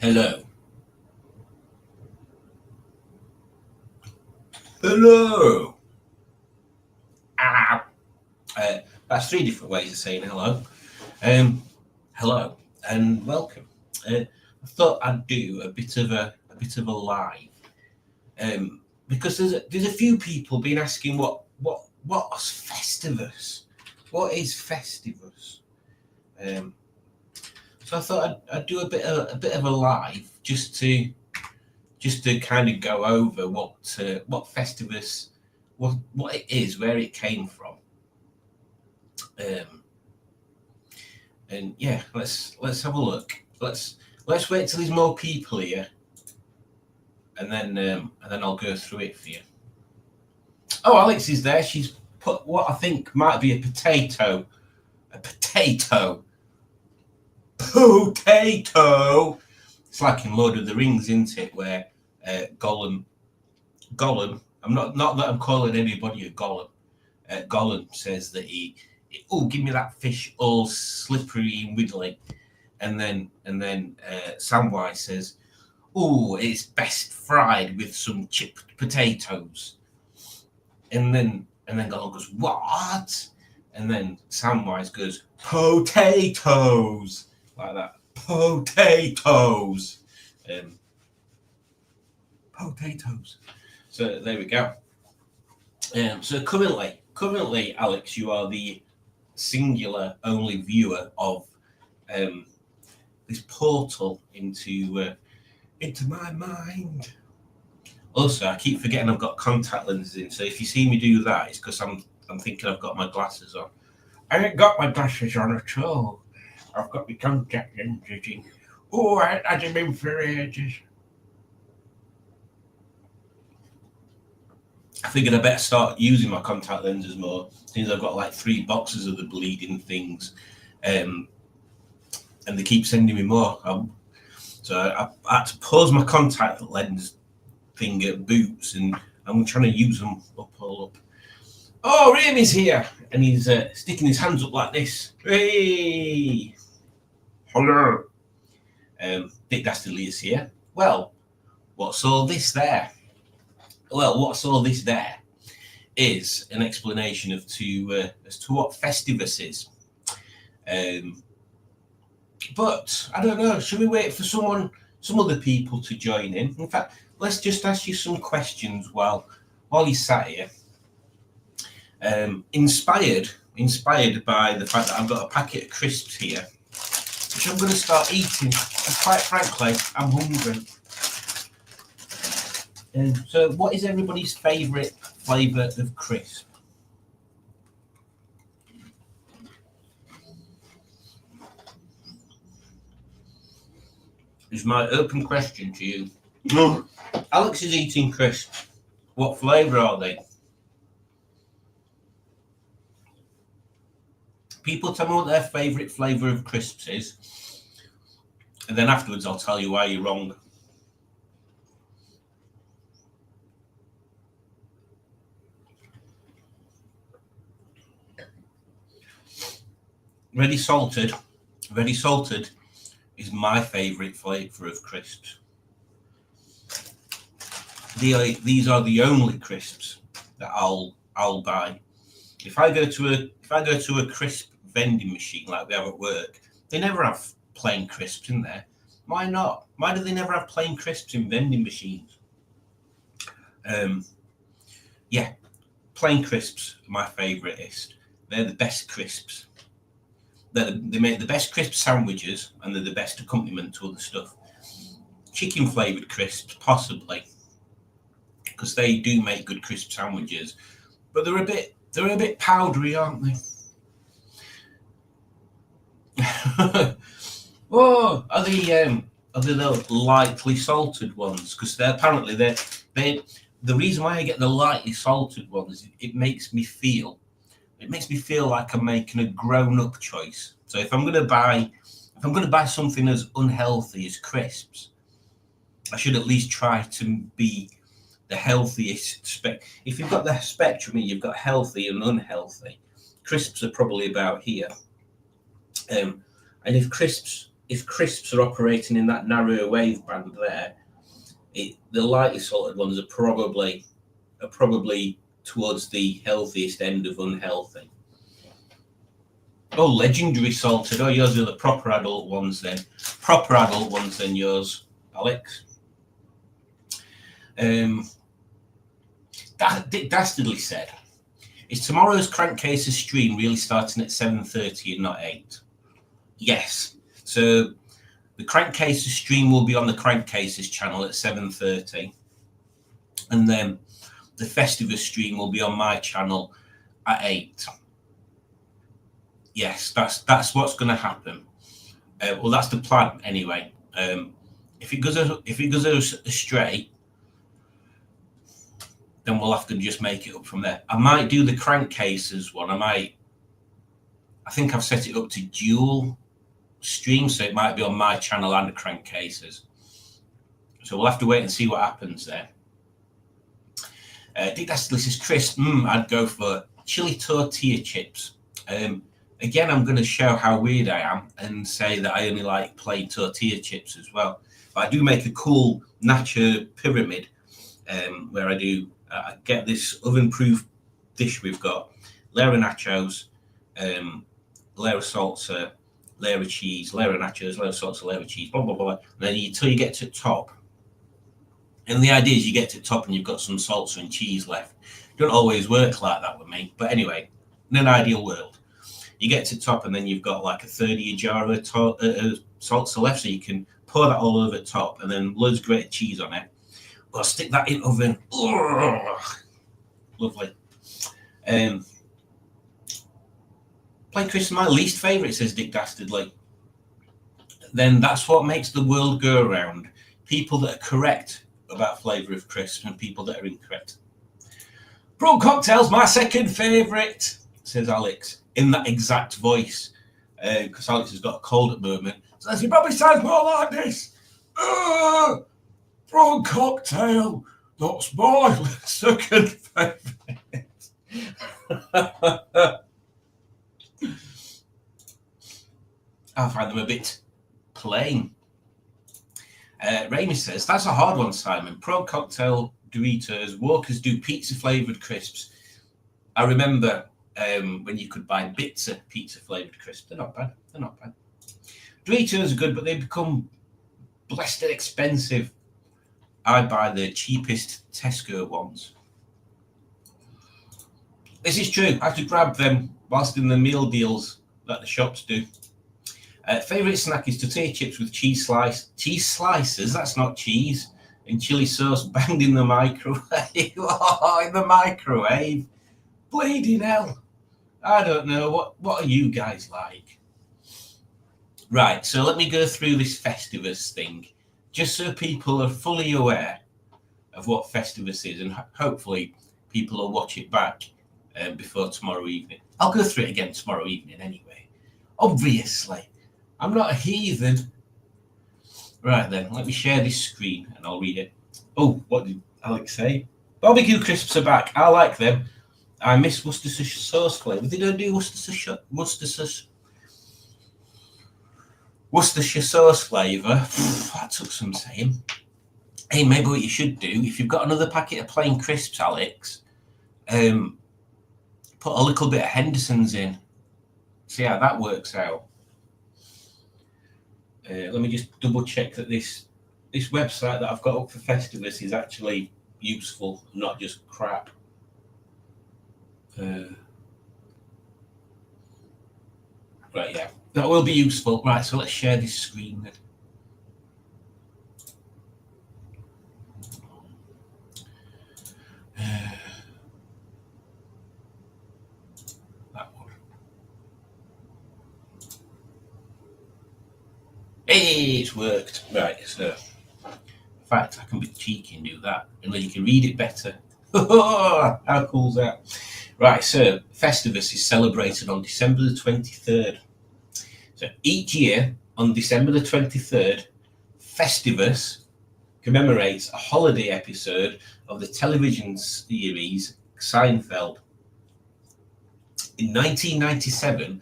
Hello. Hello. Ah. That's three different ways of saying hello. Hello and welcome. I thought I'd do a bit of a live, because there's a few people been asking what's Festivus. What is Festivus? So I thought I'd do a bit of a live just to kind of go over what Festivus, what it is, where it came from, and yeah, let's have a look. Let's wait till there's more people here, and then I'll go through it for you. Oh, Alex is there. She's put what I think might be a potato. A potato. Potato. It's like in Lord of the Rings, isn't it? Where Gollum. I'm not that I'm calling anybody a Gollum. Gollum says that oh, give me that fish all slippery and wiggly, and then Samwise says, oh, it's best fried with some chipped potatoes, and then Gollum goes, what? And then Samwise goes, potatoes, like that, potatoes. Potatoes. So there we go. So currently, Alex, you are the singular only viewer of this portal into my mind. Also, I keep forgetting I've got contact lenses in, so if you see me do that, it's because I'm thinking I've got my glasses on. I ain't got my glasses on at all. I've got my contact lenses in. Oh, I had them in for ages. I figured I better start using my contact lenses more, since I've got like 3 boxes of the bleeding things, and they keep sending me more. So I had to pause my contact lens thing at Boots, and I'm trying to use them all up. Oh, Ramy's here, and he's sticking his hands up like this. Hey, hello. Dick Dastardly is here. Well, what's all this there? Well, what's all this there is an explanation as to what Festivus is. But I don't know. Should we wait for some other people to join in? In fact, let's just ask you some questions while you sat here. Inspired by the fact that I've got a packet of crisps here, which I'm going to start eating. And quite frankly, I'm hungry. So, what is everybody's favourite flavour of crisp? Is my open question to you. No. Alex is eating crisps. What flavour are they? People tell me what their favourite flavour of crisps is, and then afterwards I'll tell you why you're wrong. Ready salted is my favourite flavour of crisps. These are the only crisps that I'll buy. If I go to a crisp vending machine like we have at work, they never have plain crisps in there. Why not? Why do they never have plain crisps in vending machines? Yeah, plain crisps are my favouriteest. They're the best crisps. They make the best crisp sandwiches, and they're the best accompaniment to other stuff. Chicken flavoured crisps, possibly, because they do make good crisp sandwiches, but they're a bit powdery, aren't they? Oh, are they the lightly salted ones? Because they the reason why I get the lightly salted ones is it makes me feel like I'm making a grown-up choice. So if I'm going to buy something as unhealthy as crisps, I should at least try to be the healthiest if you've got the spectrum, you've got healthy and unhealthy. Crisps are probably about here. And if crisps if crisps are operating in that narrow wave band there, the lightly salted ones are probably towards the healthiest end of unhealthy. Oh, legendary salted. Oh, yours are the proper adult ones then. Proper adult ones then, yours, Alex. Dick Dastardly said, is tomorrow's Crankcases stream really starting at 7:30 and not 8? Yes. So the Crankcases stream will be on the Crankcases channel at 7:30. And then the Festivus stream will be on my channel at 8. Yes, that's what's going to happen. Well, that's the plan anyway. If it goes astray, then we'll have to just make it up from there. I might do the Crankcases one. I think I've set it up to dual stream, so it might be on my channel and the Crankcases. So we'll have to wait and see what happens there. Dick Dastardly says, Chris, I'd go for chili tortilla chips. Again, I'm going to show how weird I am and say that I only like plain tortilla chips as well. But I do make a cool nacho pyramid where I get this oven-proof dish we've got, layer of nachos, layer of salsa, layer of cheese, layer of nachos, layer of salsa, layer of cheese, blah, blah, blah. And then until you get to the top. And the idea is you get to the top and you've got some salsa and cheese left. It don't always work like that with me. But anyway, in an ideal world, you get to the top and then you've got like a third of your jar of salsa left, so you can pour that all over the top and then loads of grated cheese on it. Well, stick that in the oven. Oh, lovely. Plain crisps are my least favourite, says Dick Dastardly. Then that's what makes the world go around. People that are correct about flavour of crisps and people that are incorrect. Prawn cocktail's my second favourite, says Alex, in that exact voice. Because Alex has got a cold at the moment. So he probably sounds more like this. Prawn cocktail, that's my second favourite. I find them a bit plain. Raimi says, that's a hard one, Simon. Prawn cocktail, Doritos, Walkers do pizza flavoured crisps. I remember when you could buy bits of pizza flavoured crisps. They're not bad. Doritos are good, but they become blasted expensive. I buy the cheapest Tesco ones. This is true. I have to grab them whilst in the meal deals that the shops do. Favourite snack is tortilla chips with cheese slices. That's not cheese. And chili sauce banged in the microwave. Oh, in the microwave. Bleeding hell. I don't know. What are you guys like? Right, so let me go through this Festivus thing, just so people are fully aware of what Festivus is, and hopefully people will watch it back before tomorrow evening. I'll go through it again tomorrow evening anyway. Obviously. I'm not a heathen. Right then, let me share this screen and I'll read it. Oh, what did Alex say? Barbecue crisps are back. I like them. I miss Worcestershire sauce flavour. They don't do Worcestershire sauce flavour. That took some saying. Hey, maybe what you should do, if you've got another packet of plain crisps, Alex, put a little bit of Henderson's in. See how that works out. Let me just double check that this website that I've got up for Festivus is actually useful, not just crap. Right, yeah, that will be useful. Right, so let's share this screen then. That one. Hey, it's worked. Right, so in fact, I can be cheeky and do that, and then you can read it better. How cool is that? Right, so Festivus is celebrated on December the 23rd. So each year on December the 23rd, Festivus commemorates a holiday episode of the television series Seinfeld. In 1997,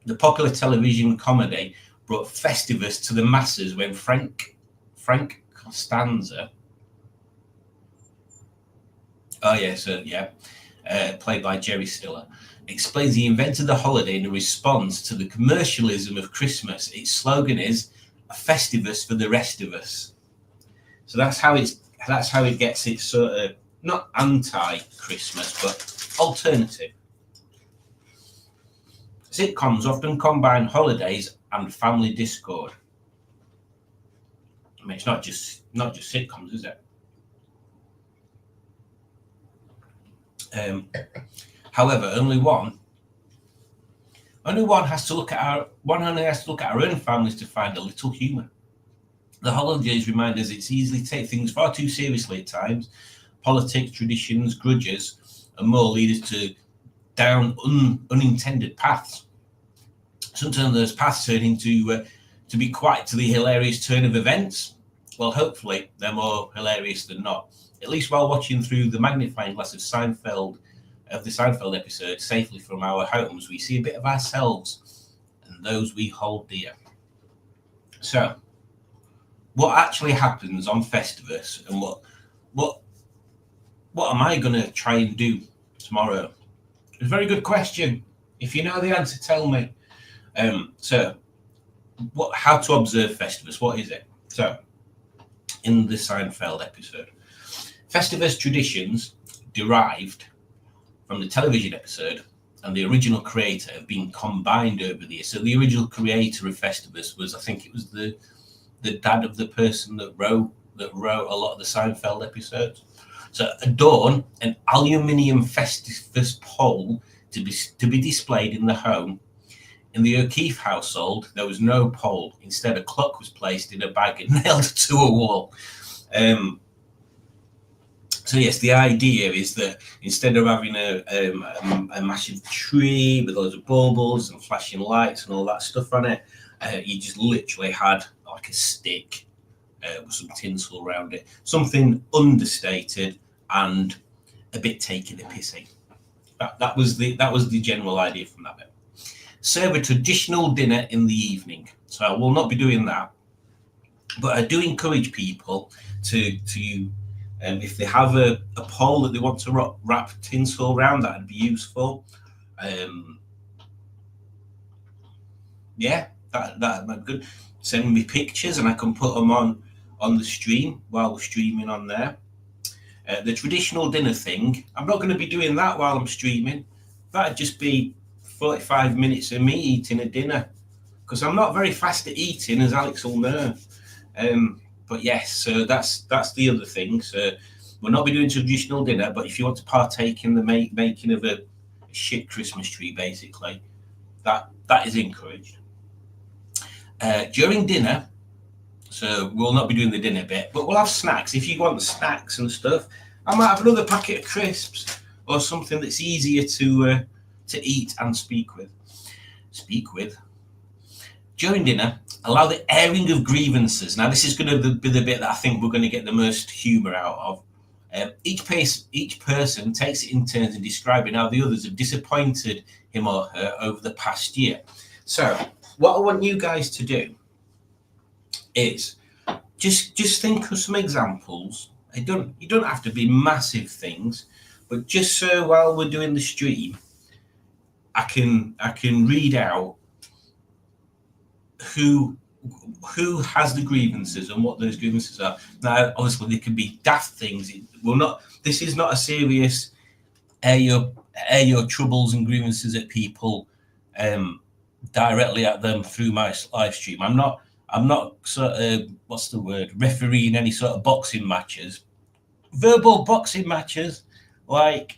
the popular television comedy brought Festivus to the masses when Frank Costanza, played by Jerry Stiller, explains he invented the holiday in a response to the commercialism of Christmas. Its slogan is "A Festivus for the rest of us." So that's how it gets its sort of not anti-Christmas but alternative. Sitcoms often combine holidays and family discord. I mean, it's not just sitcoms, is it? However, only one has to look at our own families to find a little humour. The holidays remind us it's easy to take things far too seriously at times. Politics, traditions, grudges, and more lead us down unintended paths. Sometimes those paths turn into to be quite to the hilarious turn of events. Well, hopefully they're more hilarious than not. At least while watching through the magnifying glass of the Seinfeld episode safely from our homes, we see a bit of ourselves and those we hold dear. So, what actually happens on Festivus, and what am I going to try and do tomorrow? It's a very good question. If you know the answer, tell me. How to observe Festivus? What is it? So, in the Seinfeld episode, Festivus traditions derived from the television episode and the original creator have been combined over the years. So the original creator of Festivus was, I think it was the dad of the person that wrote a lot of the Seinfeld episodes. So adorn an aluminium Festivus pole to be displayed in the home. In the O'Keefe household, there was no pole. Instead, a clock was placed in a bag and nailed to a wall. So yes, the idea is that instead of having a massive tree with loads of baubles and flashing lights and all that stuff on it, you just literally had like a stick with some tinsel around it, something understated and a bit taking the pissing. That was the general idea from that bit. Serve a traditional dinner in the evening. So I will not be doing that, but I do encourage people to if they have a pole that they want to wrap tinsel around, that'd be useful. That'd be good. Send me pictures and I can put them on the stream while we're streaming on there. The traditional dinner thing, I'm not going to be doing that while I'm streaming. That'd just be 45 minutes of me eating a dinner, because I'm not very fast at eating, as Alex will know. But yes, so that's the other thing. So we'll not be doing traditional dinner, but if you want to partake in the making of a shit Christmas tree, basically, that is encouraged. During dinner, so we'll not be doing the dinner bit, but we'll have snacks. If you want the snacks and stuff, I might have another packet of crisps or something that's easier to eat and speak with. During dinner, allow the airing of grievances. Now, this is going to be the bit that I think we're going to get the most humour out of. Each person takes it in turns in describing how the others have disappointed him or her over the past year. So, what I want you guys to do is just think of some examples. You don't have to be massive things, but just so while we're doing the stream, I can read out who has the grievances and what those grievances are. Now, obviously, they can be daft things. This is not a serious air your troubles and grievances at people directly at them through my live stream. I'm not sort of, what's the word, refereeing any sort of boxing matches, verbal boxing matches, like,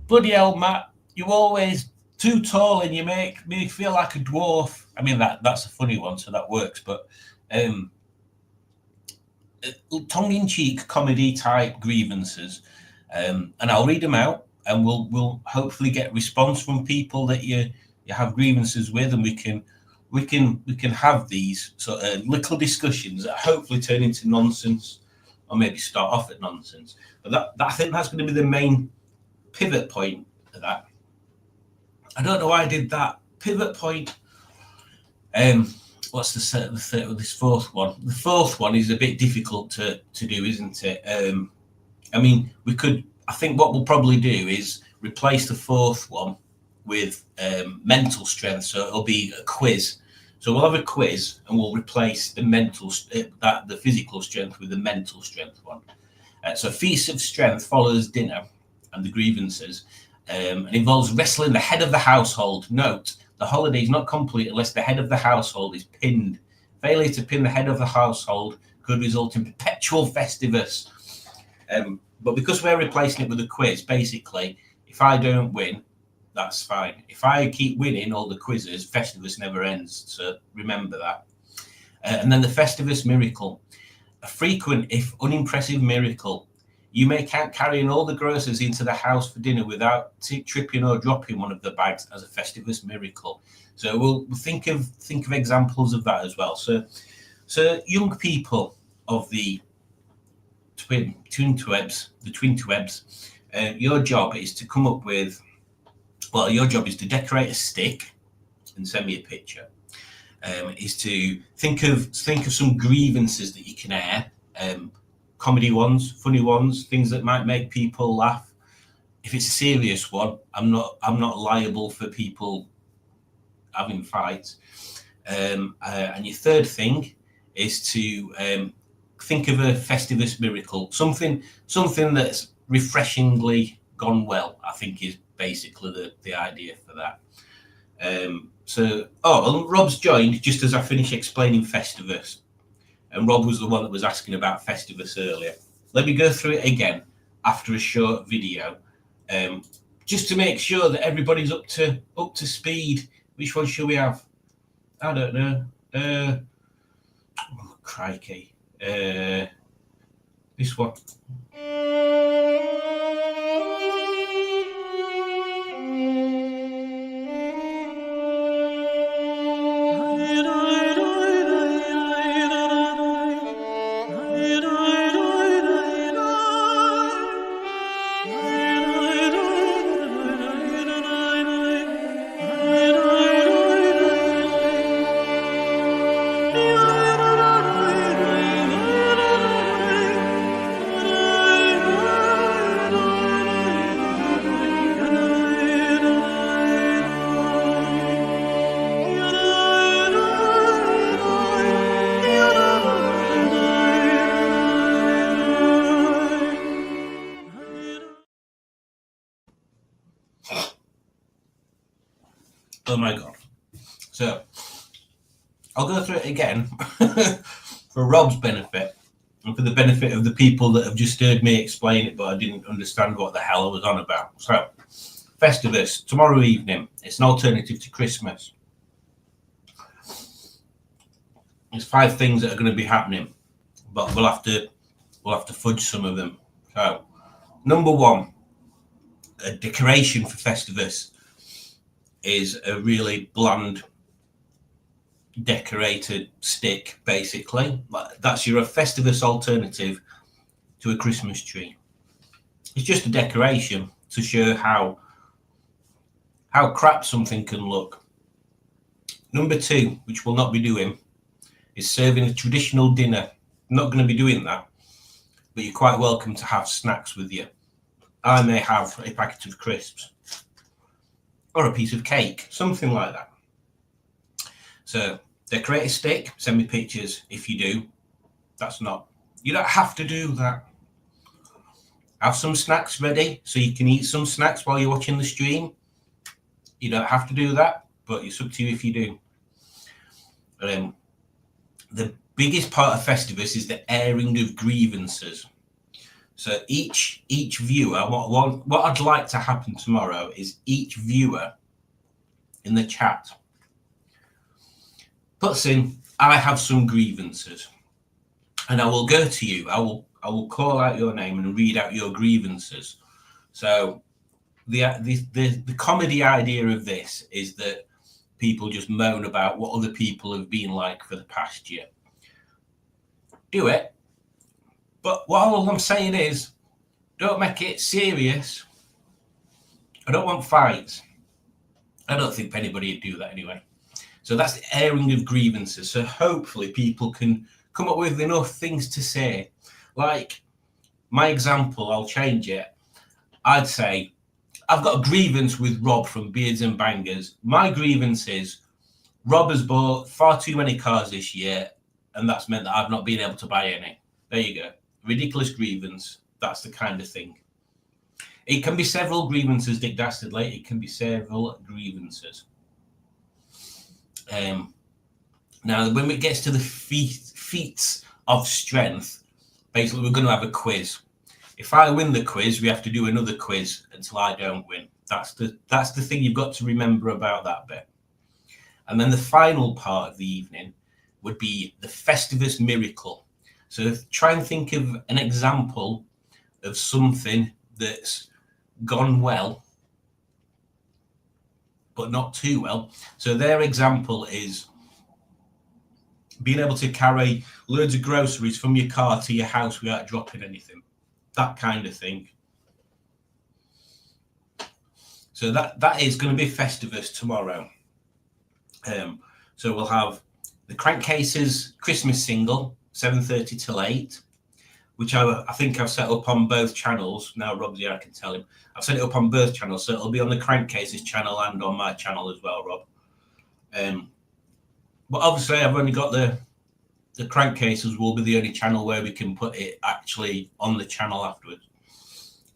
bloody hell, Matt, you're always too tall and you make me feel like a dwarf. I mean, that's a funny one, so that works, but tongue-in-cheek comedy type grievances, and I'll read them out, and we'll hopefully get response from people that you have grievances with, and we can have these sort of little discussions that hopefully turn into nonsense, or maybe start off at nonsense. But I think that's going to be the main pivot point of that. I don't know why I did that. Pivot point. what's the third, this fourth one? The fourth one is a bit difficult to do, isn't it? I mean, we could. I think what we'll probably do is replace the fourth one with mental strength. So it'll be a quiz. So we'll have a quiz, and we'll replace the physical strength with the mental strength one. So feast of strength follows dinner and the grievances, and involves wrestling the head of the household. Note: the holiday is not complete unless the head of the household is pinned. Failure to pin the head of the household could result in perpetual Festivus. But because we're replacing it with a quiz, basically, if I don't win, that's fine. If I keep winning all the quizzes, Festivus never ends. So remember that. And then the Festivus miracle. A frequent, if unimpressive miracle. You may count carrying all the groceries into the house for dinner without tripping or dropping one of the bags as a Festivus miracle. So we'll think of examples of that as well. So young people of the twin twebs, your job is to come up with, well, your job is to decorate a stick and send me a picture. Is to think of some grievances that you can air, comedy ones, funny ones, things that might make people laugh. If it's a serious one, I'm not liable for people having fights. And your third thing is to think of a Festivus miracle, something that's refreshingly gone well. I think is basically the idea for that. Rob's joined just as I finish explaining Festivus, and Rob was the one that was asking about Festivus earlier. Let me go through it again after a short video, just to make sure that everybody's up to speed. Which one should we have? I don't know. Crikey. This one. Oh my God. So I'll go through it again for Rob's benefit and for the benefit of the people that have just heard me explain it, but I didn't understand what the hell I was on about. So Festivus, tomorrow evening. It's an alternative to Christmas. There's 5 things that are going to be happening, but we'll have to fudge some of them. So number 1, a decoration for Festivus is a really bland decorated stick, basically. That's your Festivus alternative to a Christmas tree. It's just a decoration to show how crap something can look. Number 2, which we'll not be doing, is serving a traditional dinner. I'm not going to be doing that, but you're quite welcome to have snacks with you. I may have a packet of crisps or a piece of cake, something like that. So decorate a stick, send me pictures if you do. You don't have to do that. Have some snacks ready so you can eat some snacks while you're watching the stream. You don't have to do that, but it's up to you if you do. The biggest part of Festivus is the airing of grievances. So each viewer, what I'd like to happen tomorrow is each viewer in the chat puts in, I have some grievances, and I will go to you. I will call out your name and read out your grievances. So the comedy idea of this is that people just moan about what other people have been like for the past year. Do it. But what all I'm saying is, don't make it serious. I don't want fights. I don't think anybody would do that anyway. So that's the airing of grievances. So hopefully people can come up with enough things to say. Like my example, I'll change it. I'd say, I've got a grievance with Rob from Beards and Bangers. My grievance is Rob has bought far too many cars this year, and that's meant that I've not been able to buy any. There you go. Ridiculous grievance. That's the kind of thing. It can be several grievances, Dick Dastardly. It can be several grievances. Now, when it gets to the feats of strength, basically we're going to have a quiz. If I win the quiz, we have to do another quiz until I don't win. That's the thing you've got to remember about that bit. And then the final part of the evening would be the Festivus miracle. So try and think of an example of something that's gone well, but not too well. So their example is being able to carry loads of groceries from your car to your house without dropping anything. That kind of thing. So that is going to be Festivus tomorrow. So we'll have the Crankcases Christmas single, 7:30 till 8, which I think I've set up on both channels. Now Rob's here, I can tell him. I've set it up on both channels, so it'll be on the Crankcases channel and on my channel as well, Rob. But obviously I've only got the Crankcases will be the only channel where we can put it actually on the channel afterwards.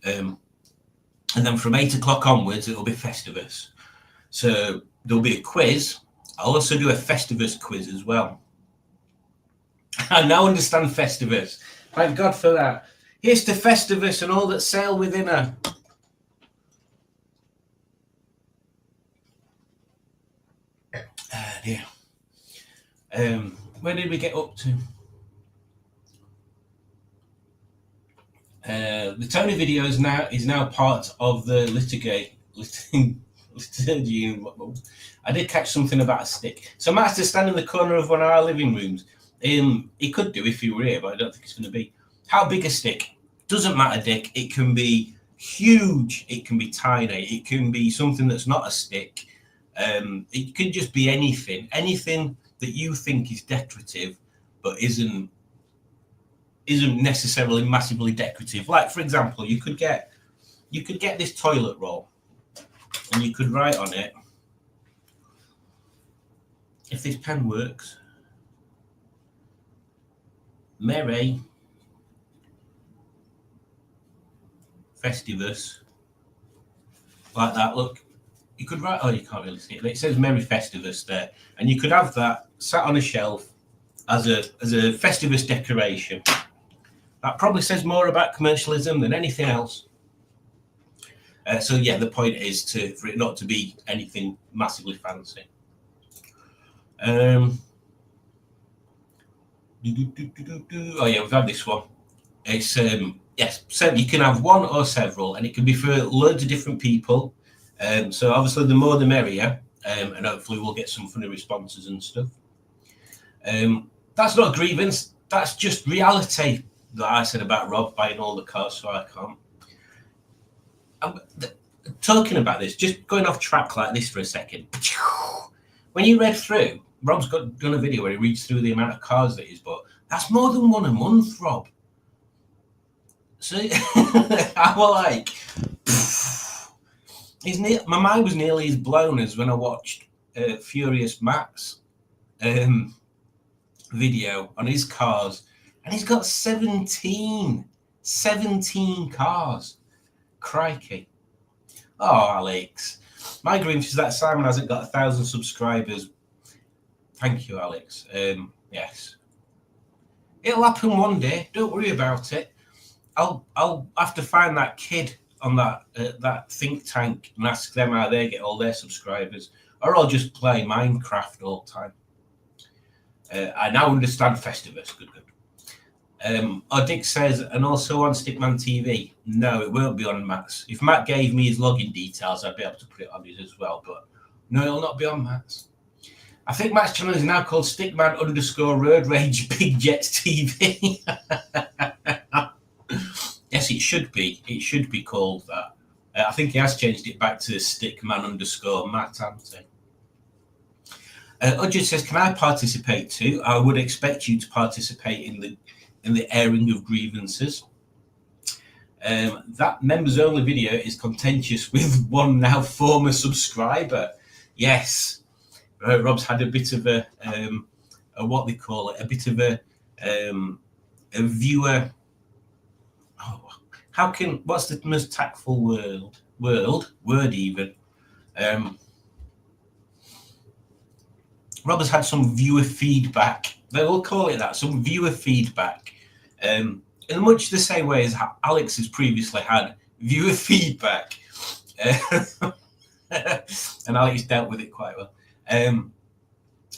And then from 8 o'clock onwards, it'll be Festivus. So there'll be a quiz. I'll also do a Festivus quiz as well. I now understand Festivus. Thank God for that. Here's to Festivus and all that sail within her. Dear. Where did we get up to? The Tony video is now part of the liturgy. I did catch something about a stick. So Matt's to stand in the corner of one of our living rooms. He could do if he were here, but I don't think it's going to be. How big a stick? Doesn't matter, Dick. It can be huge. It can be tiny. It can be something that's not a stick. It could just be anything. Anything that you think is decorative, but isn't necessarily massively decorative. Like, for example, you could get this toilet roll, and you could write on it, if this pen works, Merry Festivus, like that. Look, you could write, oh, you can't really see it, but it says Merry Festivus there, and you could have that sat on a shelf as a Festivus decoration. That probably says more about commercialism than anything else. So yeah, the point is for it not to be anything massively fancy. Oh yeah, we've had this one. It's yes, so you can have one or several, and it can be for loads of different people. So obviously, the more the merrier, and hopefully we'll get some funny responses and stuff. That's not a grievance. That's just reality that I said about Rob buying all the cars, so I can't. Talking about this, just going off track like this for a second. When you read through, Rob's done a video where he reads through the amount of cars that he's bought. That's more than one a month, Rob. So I was like, my mind was nearly as blown as when I watched Furious Matt's video on his cars, and he's got 17 cars. Crikey. Oh, Alex. My grief is that Simon hasn't got 1,000 subscribers. Thank you, Alex. Yes. It'll happen one day. Don't worry about it. I'll have to find that kid on that think tank and ask them how they get all their subscribers. Or I'll just play Minecraft all the time. I now understand Festivus. Good. Dick says, and also on Stickman TV. No, it won't be on Matt's. If Matt gave me his login details, I'd be able to put it on his as well. But no, it'll not be on Matt's. I think Matt's channel is now called Stickman_Road Rage Big Jets TV. Yes, it should be. It should be called that. I think he has changed it back to Stickman_Matt, hasn't Udged says, can I participate too? I would expect you to participate in the airing of grievances. That members only video is contentious with one now former subscriber. Yes, Rob's had a bit of a what they call it, a bit of a viewer. Oh, what's the most tactful word even? Rob has had some viewer feedback. They will call it that, some viewer feedback. In much the same way as Alex has previously had viewer feedback. And Alex dealt with it quite well.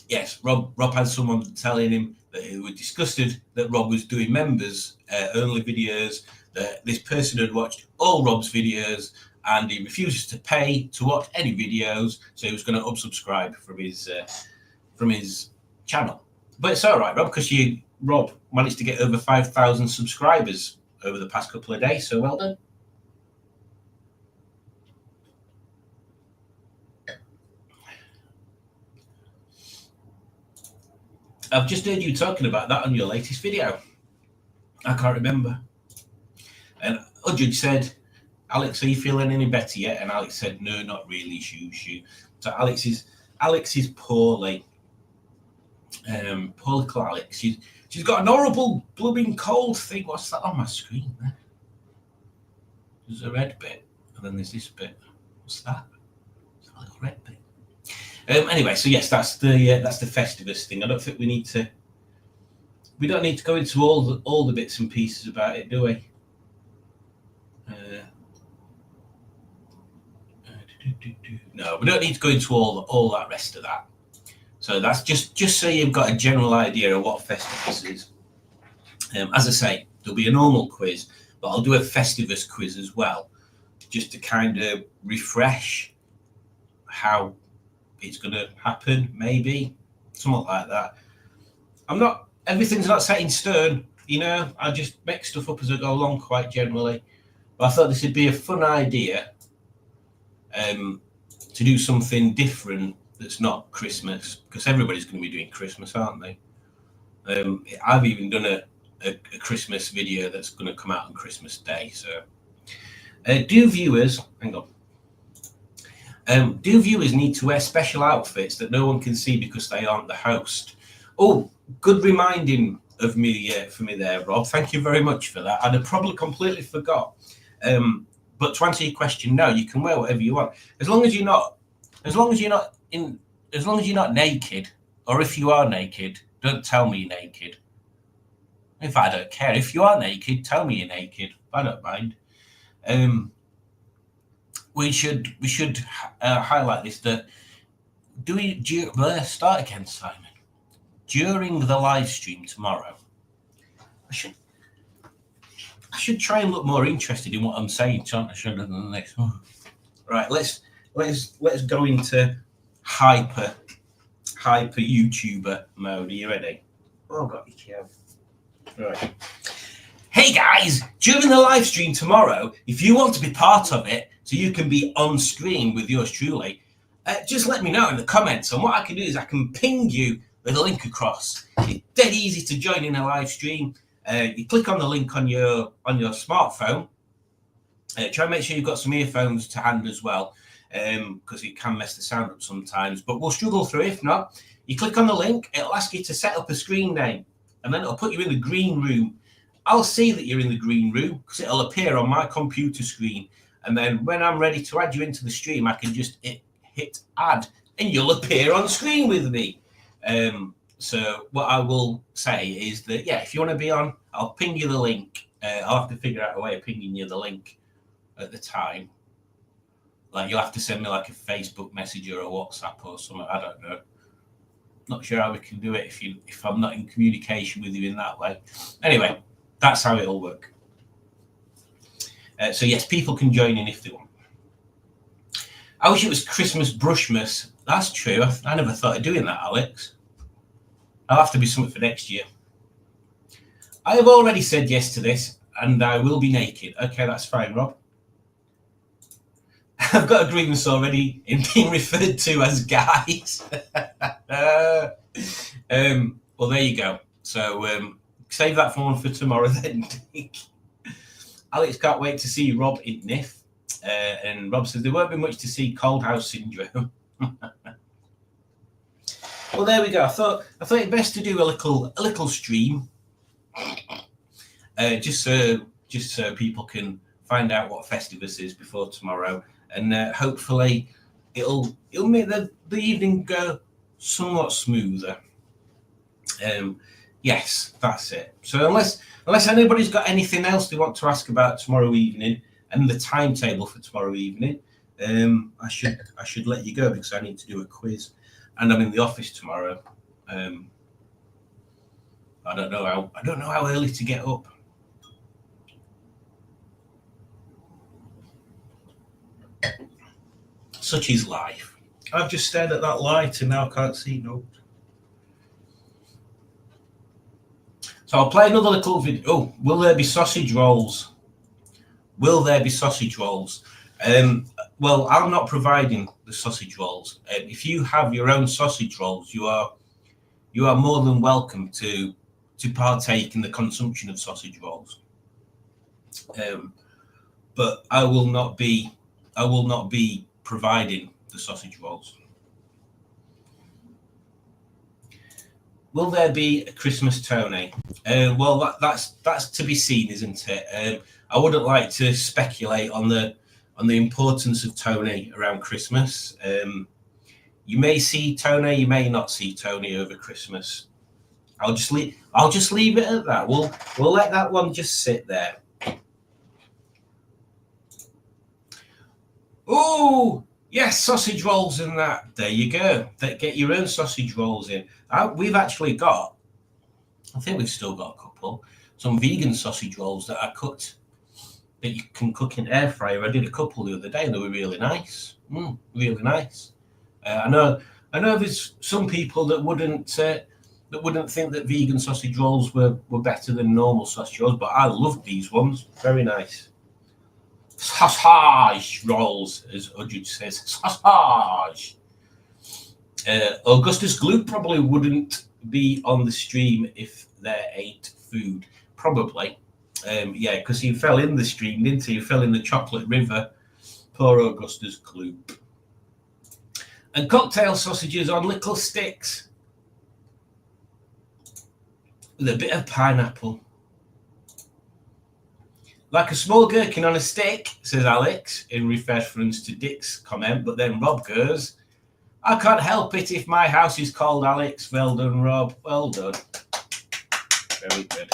Yes, Rob had someone telling him that he was disgusted that Rob was doing members only videos, that this person had watched all Rob's videos and he refuses to pay to watch any videos, so he was going to unsubscribe from his channel. But it's all right, Rob, because Rob managed to get over 5,000 subscribers over the past couple of days, so well done. I've just heard you talking about that on your latest video. I can't remember. And Udged said, Alex, are you feeling any better yet? And Alex said, no, not really, shoo. So Alex is poorly. Poor little Alex. She's got an horrible blooming cold thing. What's that on my screen there? There's a red bit, and then there's this bit. What's that? It's a little red bit. Anyway, so yes, that's the Festivus thing. I don't think we don't need to go into all the bits and pieces about it, do we? No, we don't need to go into all that rest of that. So that's just so you've got a general idea of what Festivus is. As I say, there'll be a normal quiz, but I'll do a Festivus quiz as well, just to kind of refresh how it's going to happen, maybe something like that. Everything's not set in stone, I just make stuff up as I go along quite generally. But I thought this would be a fun idea to do something different that's not Christmas, because everybody's going to be doing Christmas, aren't they? I've even done a Christmas video that's going to come out on Christmas Day. So do viewers need to wear special outfits that no one can see because they aren't the host? Oh, good reminding of me for me there, Rob. Thank you very much for that. I'd have probably completely forgot. But to answer your question, no, you can wear whatever you want, as long as you're not naked, or if you are naked, don't tell me you're naked. In fact, I don't care. If you are naked, tell me you're naked. I don't mind. We should highlight this, that start again, Simon. During the live stream tomorrow, I should try and look more interested in what I'm saying, shouldn't I, than the next one. Right, let's go into hyper YouTuber mode. Are you ready? Oh, got you, Kev. Right. Hey guys, during the live stream tomorrow, if you want to be part of it, so you can be on screen with yours truly, just let me know in the comments. And what I can do is I can ping you with a link across. It's dead easy to join in a live stream. You click on the link on your smartphone. Try and make sure you've got some earphones to hand as well, because it can mess the sound up sometimes. But we'll struggle through. If not, you click on the link. It'll ask you to set up a screen name, and then it'll put you in the green room. I'll see that you're in the green room because it'll appear on my computer screen. And then when I'm ready to add you into the stream, I can just hit add, and you'll appear on screen with me. So what I will say is that, yeah, if you want to be on, I'll ping you the link. I'll have to figure out a way of pinging you the link at the time. Like, you'll have to send me like a Facebook message or a WhatsApp or something. I don't know. Not sure how we can do it if I'm not in communication with you in that way. Anyway, that's how it'll work. So yes, people can join in if they want. I wish it was Christmas Brushmas. That's true. I never thought of doing that, Alex. I'll have to be something for next year. I have already said yes to this, and I will be naked. Okay, that's fine, Rob. I've got a grievance already in being referred to as guys. Well, there you go. So save that one for tomorrow then. Alex can't wait to see Rob in NIF. And Rob says there won't be much to see. Cold house syndrome. Well, there we go. I thought it best to do a little stream, just so people can find out what Festivus is before tomorrow, and hopefully it'll make the evening go somewhat smoother. Yes, that's it. So unless anybody's got anything else they want to ask about tomorrow evening and the timetable for tomorrow evening, I should let you go because I need to do a quiz, and I'm in the office tomorrow. I don't know how early to get up. Such is life. I've just stared at that light and now can't see no. So I'll play another little video. Oh, will there be sausage rolls? Will there be sausage rolls? Well, I'm not providing the sausage rolls. If you have your own sausage rolls, you are more than welcome to partake in the consumption of sausage rolls. But I will not be providing the sausage rolls. Will there be a Christmas Tony? Well, that's to be seen, isn't it? I wouldn't like to speculate on the importance of Tony around Christmas. You may see Tony, you may not see Tony over Christmas. I'll just leave it at that. We'll let that one just sit there. Oh, yes, sausage rolls and that. There you go. Get your own sausage rolls in. We've actually got, I think we've still got a couple, some vegan sausage rolls that are cooked, that you can cook in air fryer. I did a couple the other day and they were really nice. Really nice. I know there's some people that wouldn't think that vegan sausage rolls were better than normal sausage rolls, but I love these ones. Very nice. Sausage rolls, as Udrid says. Sausage. Augustus Gloop probably wouldn't be on the stream if there ain't food. Probably. Yeah, because he fell in the stream, didn't he? He fell in the chocolate river. Poor Augustus Gloop. And cocktail sausages on little sticks with a bit of pineapple. Like a small gherkin on a stick, says Alex, in reference to Dick's comment. But then Rob goes, I can't help it if my house is called Alex. Well done, Rob. Well done. Very good.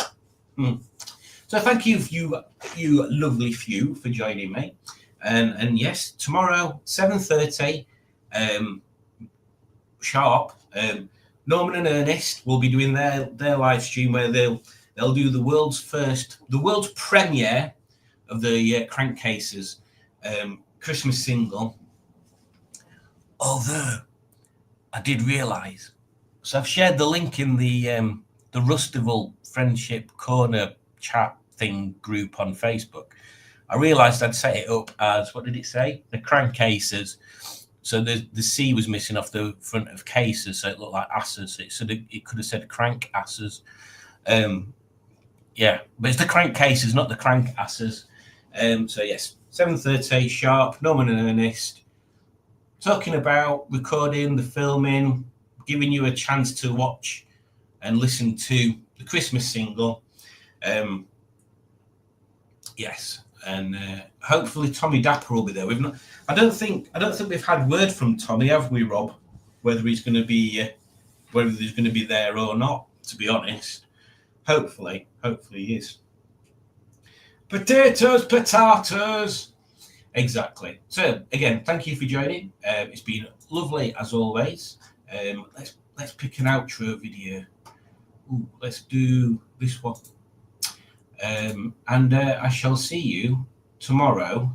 So thank you, you lovely few, for joining me. And yes, tomorrow, 7:30 sharp, Norman and Ernest will be doing their live stream where they'll do the world's premiere of the Crankcases Christmas single. Although I did realise, so I've shared the link in the Rustival Friendship Corner chat thing group on Facebook. I realised I'd set it up as, what did it say? The Crankcases. So the C was missing off the front of cases, so it looked like asses. It could have said crank asses. Yeah, but it's the Crankcases, not the crank asses. So yes, 7:30 sharp. Norman and Ernest talking about recording, the filming, giving you a chance to watch and listen to the Christmas single. Yes, and hopefully Tommy Dapper will be there. I don't think we've had word from Tommy, have we, Rob? Whether he's going to be there or not. To be honest, hopefully he is. Potatoes. Exactly. So again, thank you for joining. It's been lovely as always. Let's pick an outro video. Ooh, let's do this one. And I shall see you tomorrow.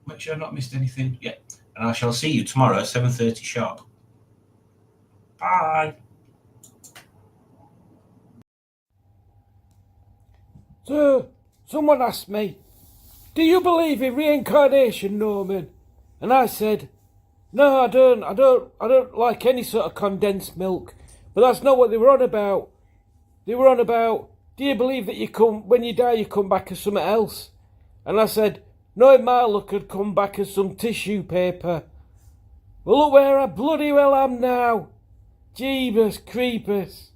Make sure I've not missed anything. Yeah. And I shall see you tomorrow, 7:30 sharp. Bye. So, someone asked me, "Do you believe in reincarnation, Norman?" And I said, "No, I don't. I don't like any sort of condensed milk." But that's not what they were on about. They were on about, "Do you believe that when you die, you come back as something else?" And I said, "Knowing my luck, I'd come back as some tissue paper." Well, look where I bloody well am now. Jeebus creepers.